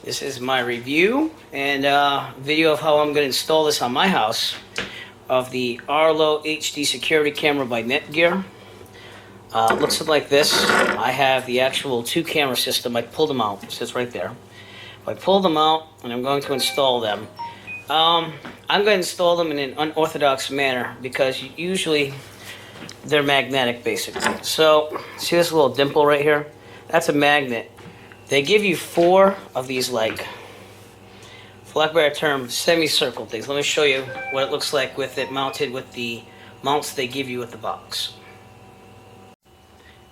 This is my review and video of how I'm going to install this on my house of the Arlo HD security camera by Netgear. Looks like this. I have the actual 2-camera system. I pulled them out. It sits right there. I pulled them out and I'm going to install them. I'm going to install them in an unorthodox manner because usually they're magnetic basically. So see this little dimple right here? That's a magnet. They give you 4 of these, like, for lack of a better term, semicircle things. Let me show you what it looks like with it mounted with the mounts they give you with the box.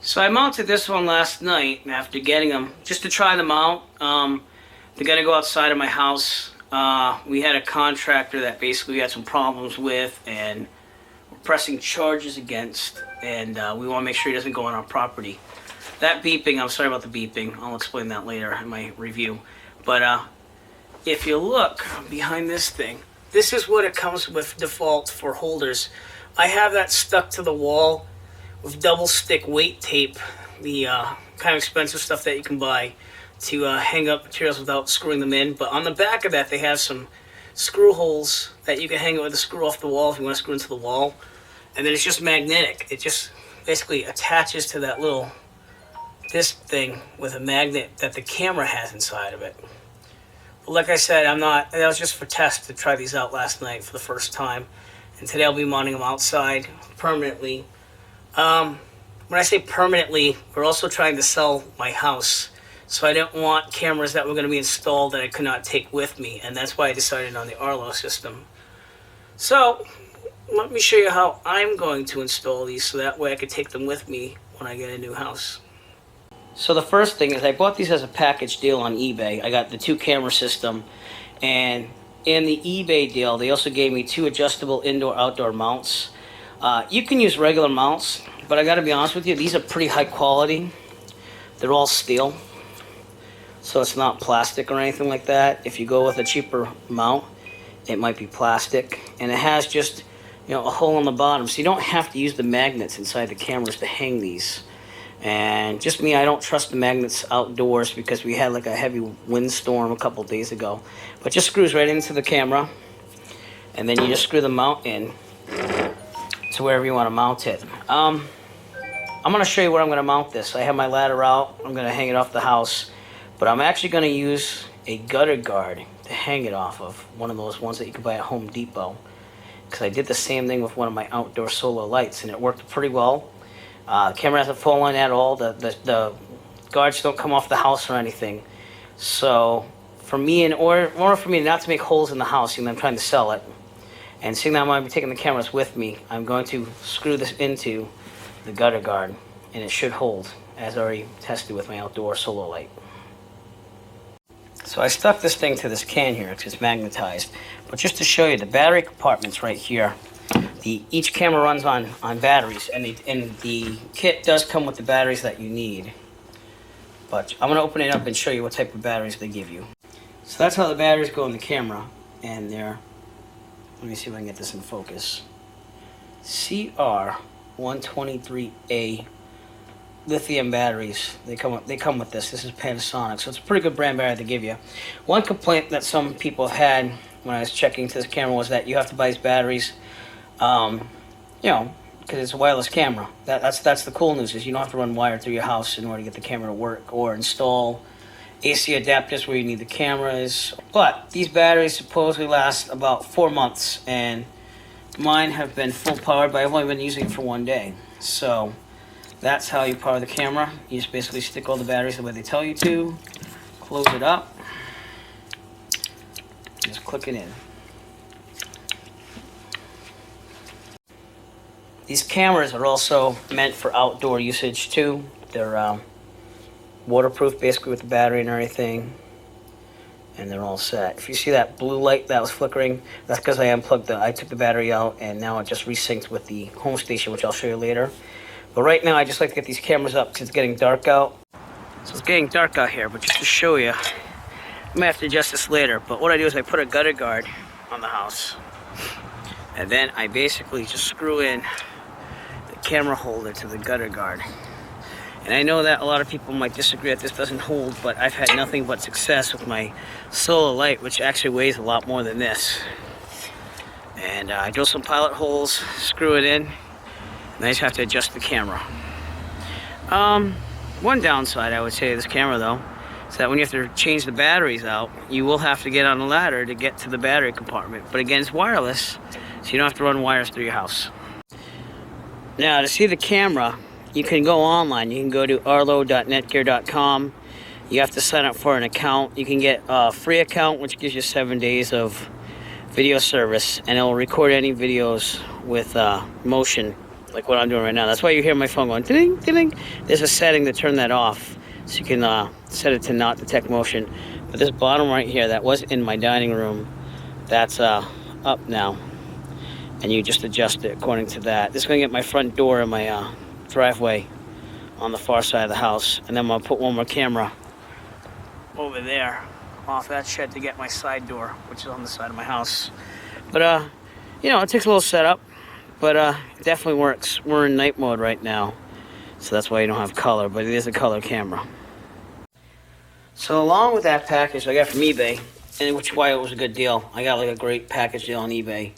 So I mounted this one last night after getting them, just to try them out. They're going to go outside of my house. We had a contractor that basically we had some problems with and we're pressing charges against, and we want to make sure he doesn't go on our property. That beeping, I'm sorry about the beeping. I'll explain that later in my review. But if you look behind this thing, this is what it comes with default for holders. I have that stuck to the wall with double stick weight tape, the kind of expensive stuff that you can buy to hang up materials without screwing them in. But on the back of that, they have some screw holes that you can hang it with a screw off the wall if you want to screw into the wall. And then it's just magnetic. It just basically attaches to that little this thing with a magnet that the camera has inside of it. But like I said, that was just for test to try these out last night for the first time. And today I'll be mounting them outside permanently. When I say permanently, we're also trying to sell my house. So I didn't want cameras that were going to be installed that I could not take with me. And that's why I decided on the Arlo system. So let me show you how I'm going to install these so that way I could take them with me when I get a new house. So the first thing is I bought these as a package deal on eBay. I got the 2-camera system, and in the eBay deal they also gave me 2 adjustable indoor-outdoor mounts. You can use regular mounts, but I gotta be honest with you, these are pretty high quality. They're all steel, so it's not plastic or anything like that. If you go with a cheaper mount, it might be plastic, and it has just, a hole in the bottom, so you don't have to use the magnets inside the cameras to hang these. And just me, I don't trust the magnets outdoors because we had like a heavy windstorm a couple days ago. But just screws right into the camera, and then you just screw the mount in to wherever you want to mount it. I'm going to show you where I'm going to mount this. I have my ladder out. I'm going to hang it off the house, but I'm actually going to use a gutter guard to hang it off of, one of those ones that you can buy at Home Depot, because I did the same thing with one of my outdoor solar lights and it worked pretty well. The camera hasn't fallen at all. The guards don't come off the house or anything. So for me, in order for me not to make holes in the house, I'm trying to sell it, and seeing that I'm going to be taking the cameras with me, I'm going to screw this into the gutter guard, and it should hold, as I already tested with my outdoor solar light. So I stuck this thing to this can here because it's magnetized. But just to show you, the battery compartment's right here. Each camera runs on batteries, and the kit does come with the batteries that you need. But I'm going to open it up and show you what type of batteries they give you. So that's how the batteries go in the camera, and they're, let me see if I can get this in focus, CR123A lithium batteries. They come with this. This is Panasonic, so it's a pretty good brand battery to give you. One complaint that some people have had when I was checking to this camera was that you have to buy these batteries, because it's a wireless camera. That's the cool news, is you don't have to run wire through your house in order to get the camera to work, or install AC adapters where you need the cameras. But these batteries supposedly last about 4 months, and mine have been full powered, but I've only been using it for 1 day. So that's how you power the camera. You just basically stick all the batteries the way they tell you to, close it up, just click it in. These cameras are also meant for outdoor usage too. They're waterproof basically with the battery and everything, and they're all set. If you see that blue light that was flickering, that's because I took the battery out, and now it just resynced with the home station, which I'll show you later. But right now I just like to get these cameras up because it's getting dark out. So it's getting dark out here, but just to show you, I may have to adjust this later, but what I do is I put a gutter guard on the house, and then I basically just screw in the camera holder to the gutter guard. And I know that a lot of people might disagree that this doesn't hold, but I've had nothing but success with my solar light, which actually weighs a lot more than this. And I drill some pilot holes, screw it in, and I just have to adjust the camera. One downside I would say of this camera though, is that when you have to change the batteries out, you will have to get on a ladder to get to the battery compartment. But again, it's wireless, so you don't have to run wires through your house. Now, to see the camera, you can go online. You can go to arlo.netgear.com. You have to sign up for an account. You can get a free account, which gives you 7 days of video service, and it will record any videos with motion, like what I'm doing right now. That's why you hear my phone going ding, ding. There's a setting to turn that off, so you can set it to not detect motion. But this bottom right here, that was in my dining room, that's up now, and you just adjust it according to that. This is going to get my front door and my driveway on the far side of the house, and then I'm going to put one more camera over there off that shed to get my side door, which is on the side of my house. But you know, it takes a little setup, but it definitely works. We're in night mode right now, so that's why you don't have color, but it is a color camera. So along with that package I got from eBay, and which is why it was a good deal, I got like a great package deal on eBay.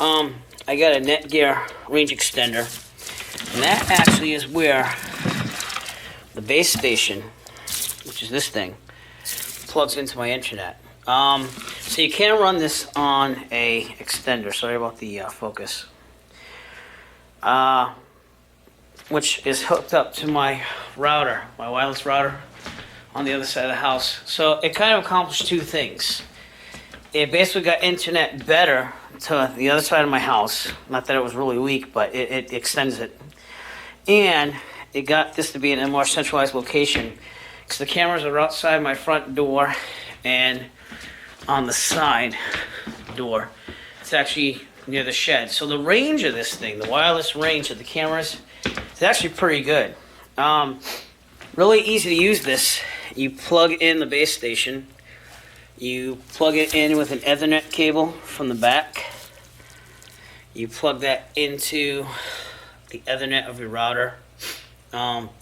I got a Netgear range extender, and that actually is where the base station, which is this thing, plugs into my internet. So you can't run this on a extender. Sorry about the focus. Which is hooked up to my router, my wireless router, on the other side of the house. So it kind of accomplished two things. It basically got internet better to the other side of my house. Not that it was really weak, but it extends it. And it got this to be in a more centralized location, because the cameras are outside my front door and on the side door. It's actually near the shed. So the range of this thing, the wireless range of the cameras, is actually pretty good. Really easy to use this. You plug in the base station. You plug it in with an Ethernet cable from the back. You plug that into the Ethernet of your router.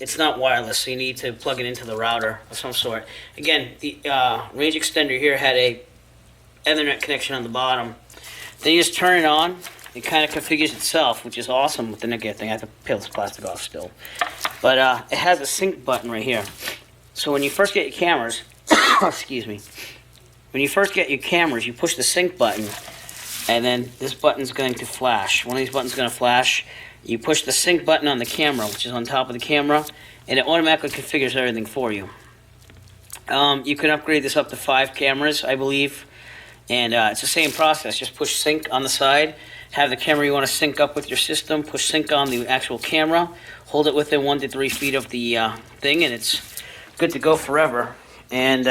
It's not wireless, so you need to plug it into the router of some sort. Again, the range extender here had a Ethernet connection on the bottom. Then you just turn it on. It kind of configures itself, which is awesome with the Netgear thing. I have to peel this plastic off still. But it has a sync button right here. So when you first get your cameras, excuse me, when you first get your cameras, you push the sync button, and then this button's going to flash. One of these buttons is going to flash. You push the sync button on the camera, which is on top of the camera, and it automatically configures everything for you. You can upgrade this up to 5 cameras, I believe, and it's the same process. Just push sync on the side, have the camera you want to sync up with your system, push sync on the actual camera, hold it within 1 to 3 feet of the thing, and it's good to go forever. And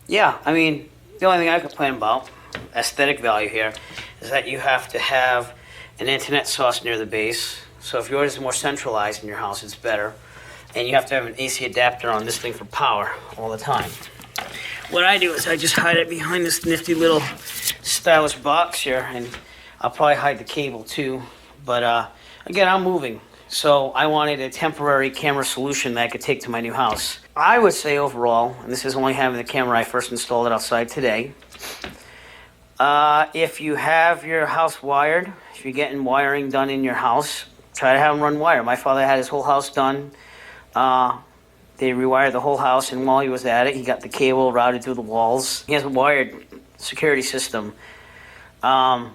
yeah, I mean, the only thing I complain about, aesthetic value here, is that you have to have an internet source near the base. So if yours is more centralized in your house, it's better. And you have to have an AC adapter on this thing for power all the time. What I do is I just hide it behind this nifty little stylish box here, and I'll probably hide the cable too. But again, I'm moving, so I wanted a temporary camera solution that I could take to my new house. I would say overall, and this is only having the camera I first installed it outside today, if you have your house wired, if you're getting wiring done in your house, try to have them run wire. My father had his whole house done. They rewired the whole house, and while he was at it, he got the cable routed through the walls. He has a wired security system,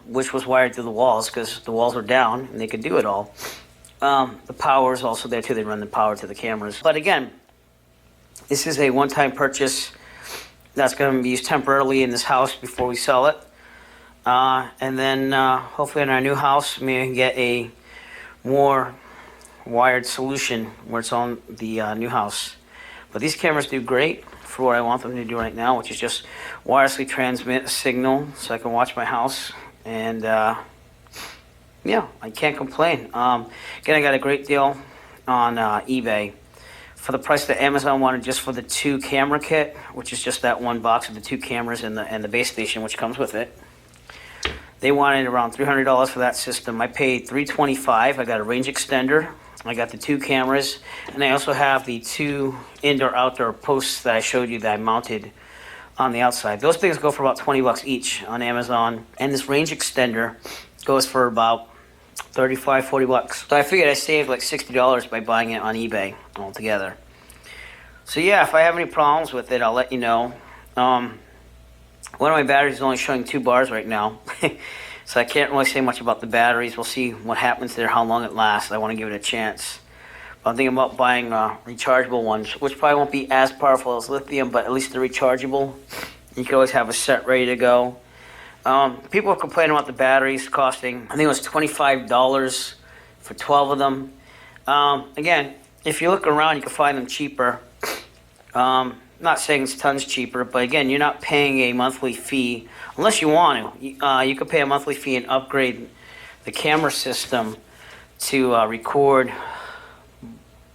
which was wired through the walls because the walls were down and they could do it all. The power is also there too. They run the power to the cameras. But again, this is a one-time purchase that's going to be used temporarily in this house before we sell it. And then hopefully in our new house, we can get a more wired solution where it's on the new house. But these cameras do great for what I want them to do right now, which is just wirelessly transmit a signal so I can watch my house. And yeah, I can't complain. Again, I got a great deal on eBay for the price that Amazon wanted just for the 2 camera kit, which is just that one box of the 2 cameras and the base station which comes with it. They wanted around $300 for that system. I paid $325. I got a range extender, I got the 2 cameras, and I also have the 2 indoor-outdoor posts that I showed you that I mounted on the outside. Those things go for about 20 bucks each on Amazon, and this range extender goes for about 35, 40 bucks. So I figured I saved like $60 by buying it on eBay altogether. So yeah, if I have any problems with it, I'll let you know. One of my batteries is only showing 2 bars right now. So I can't really say much about the batteries. We'll see what happens there, how long it lasts. I want to give it a chance. But I'm thinking about buying rechargeable ones, which probably won't be as powerful as lithium, but at least they're rechargeable. You can always have a set ready to go. People are complaining about the batteries costing, I think it was $25 for 12 of them. Again, if you look around, you can find them cheaper. Not saying it's tons cheaper, but again, you're not paying a monthly fee unless you want to. You could pay a monthly fee and upgrade the camera system to record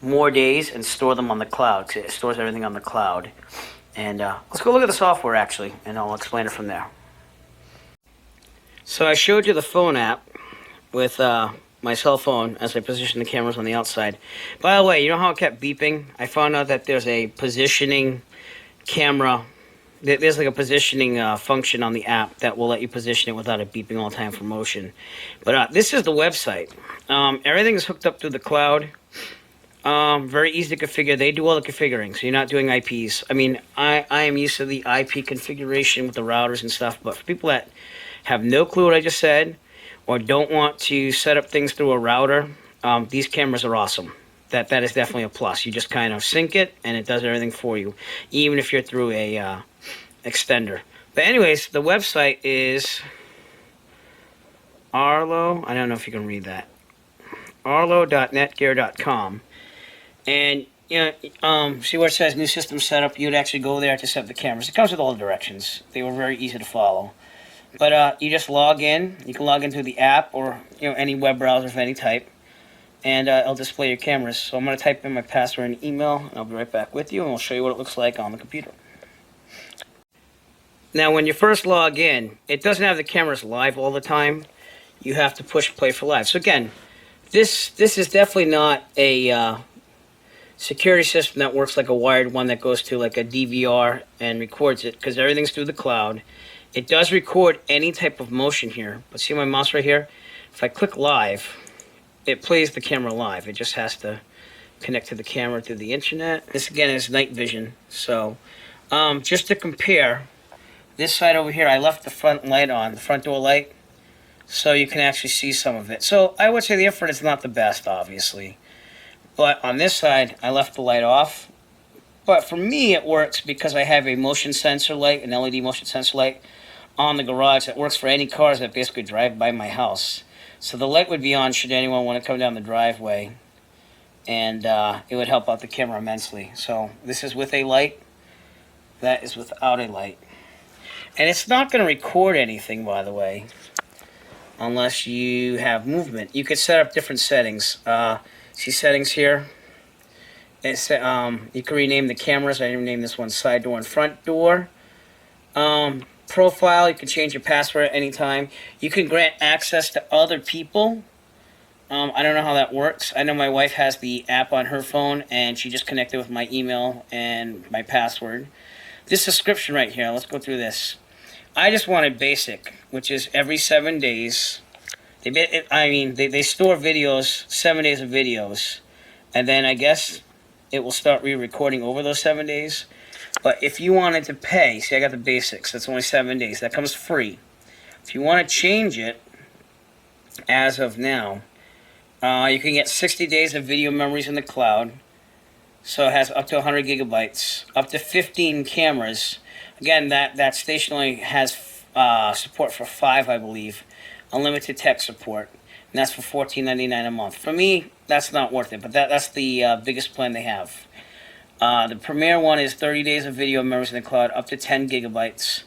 more days and store them on the cloud, because it stores everything on the cloud. And let's go look at the software actually, and I'll explain it from there. So I showed you the phone app with my cell phone as I position the cameras on the outside. By the way, you know how it kept beeping? I found out that there's a positioning camera. There's like a positioning function on the app that will let you position it without it beeping all the time for motion. But this is the website. Everything is hooked up through the cloud. Very easy to configure. They do all the configuring, so you're not doing IPs. I mean, I am used to the IP configuration with the routers and stuff, but for people that have no clue what I just said, or don't want to set up things through a router, these cameras are awesome. That is definitely a plus. You just kind of sync it, and it does everything for you, even if you're through a extender. But anyways, the website is Arlo. I don't know if you can read that. Arlo.netgear.com. And you know, see where it says new system setup? You'd actually go there to set up the cameras. It comes with all the directions. They were very easy to follow. But you just log in. You can log into the app or any web browser of any type, and it'll display your cameras. So I'm going to type in my password and email, and I'll be right back with you, and we'll show you what it looks like on the computer. Now, when you first log in, it doesn't have the cameras live all the time. You have to push play for live. So again, this is definitely not a security system that works like a wired one that goes to like a DVR and records it, because everything's through the cloud. It does record any type of motion here, but see my mouse right here? If I click live, it plays the camera live. It just has to connect to the camera through the internet. This again is night vision. So just to compare, this side over here, I left the front light on, the front door light, so you can actually see some of it. So I would say the infrared is not the best, obviously. But on this side, I left the light off. But for me, it works because I have a motion sensor light, an LED motion sensor light, on the garage that works for any cars that basically drive by my house. So the light would be on should anyone want to come down the driveway, and it would help out the camera immensely. So this is with a light, that is without a light. And it's not going to record anything, by the way, unless you have movement. You could set up different settings. See settings here? It's, you can rename the cameras. I didn't name this one side door and front door. Profile, you can change your password at any time. You can grant access to other people. I don't know how that works. I know my wife has the app on her phone, and she just connected with my email and my password. This subscription right here, let's go through this. I just wanted basic, which is every 7 days. They store videos, 7 days of videos, and then I guess it will start re-recording over those 7 days. But if you wanted to pay, see I got the basics, that's only 7 days, that comes free. If you want to change it, as of now, you can get 60 days of video memories in the cloud. So it has up to 100 gigabytes, up to 15 cameras. Again, that station only has support for 5, I believe. Unlimited tech support, and that's for $14.99 a month. For me, that's not worth it, but that's the biggest plan they have. The premier one is 30 days of video memories in the cloud, up to 10 gigabytes,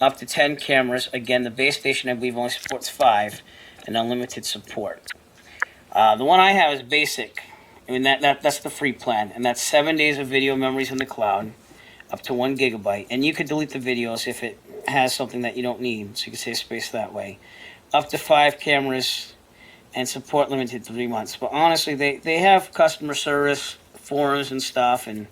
up to 10 cameras. Again, the base station, I believe, only supports 5, and unlimited support. The one I have is basic. I mean, that's the free plan, and that's 7 days of video memories in the cloud, up to 1 gigabyte. And you could delete the videos if it has something that you don't need, so you can save space that way. Up to 5 cameras, and support limited to 3 months. But honestly, they have customer service forums and stuff, and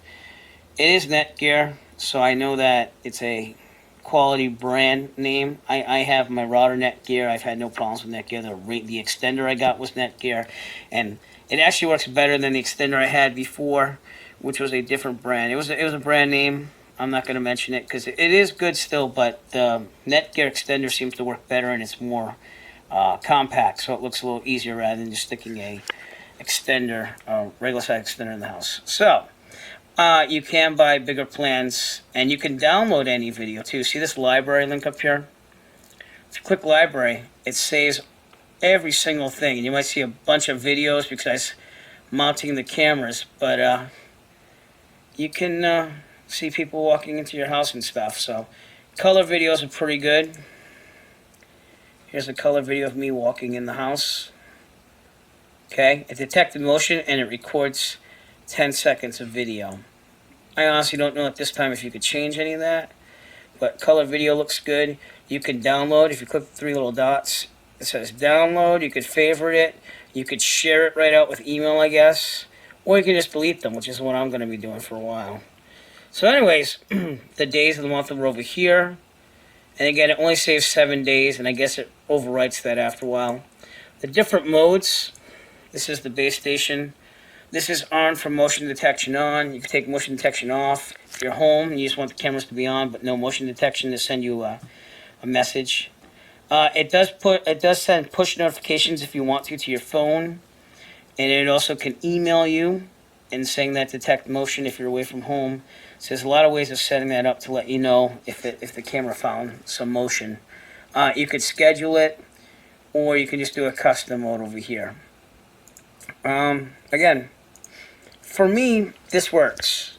it is Netgear, so I know that it's a quality brand name. I have my router Netgear. I've had no problems with Netgear. The extender I got was Netgear, and it actually works better than the extender I had before, which was a different brand. It was a brand name. I'm not going to mention it because it is good still, but the Netgear extender seems to work better, and it's more compact, so it looks a little easier rather than just sticking a extender, regular size extender in the house. So you can buy bigger plans, and you can download any video too. See this library link up here? If you click library, it saves every single thing, and you might see a bunch of videos because I was mounting the cameras, but you can see people walking into your house and stuff. So color videos are pretty good. Here's a color video of me walking in the house. Okay, it detected motion and it records 10 seconds of video. I honestly don't know at this time if you could change any of that, but color video looks good. You can download. If you click the 3 little dots, it says download. You could favorite it. You could share it right out with email, I guess, or you can just delete them, which is what I'm going to be doing for a while. So anyways, the days of the month are over here. And again, it only saves 7 days, and I guess it overwrites that after a while. The different modes, this is the base station. This is on for motion detection on. You can take motion detection off. If you're home and you just want the cameras to be on, but no motion detection, to send you a message. It does send push notifications if you want to your phone, and it also can email you and saying that detect motion if you're away from home. So there's a lot of ways of setting that up to let you know if the camera found some motion. You could schedule it, or you can just do a custom mode over here. Again, for me, this works.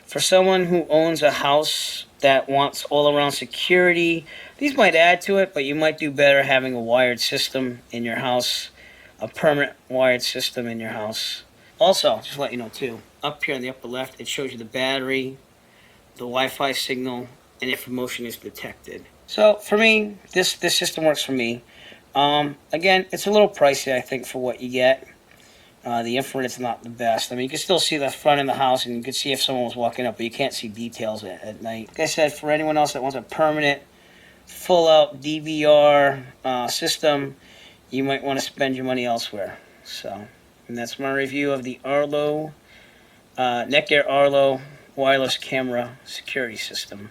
For someone who owns a house that wants all-around security, these might add to it, but you might do better having a wired system in your house, a permanent wired system in your house. Also, just to let you know too, up here in the upper left, it shows you the battery, the Wi-Fi signal, and if motion is detected. So for me, this system works for me. Again, it's a little pricey, I think, for what you get. The infrared's not the best. I mean, you can still see the front of the house, and you can see if someone was walking up, but you can't see details at night. Like I said, for anyone else that wants a permanent, full-out DVR system, you might want to spend your money elsewhere. So, and that's my review of the Arlo, Netgear Arlo wireless camera security system.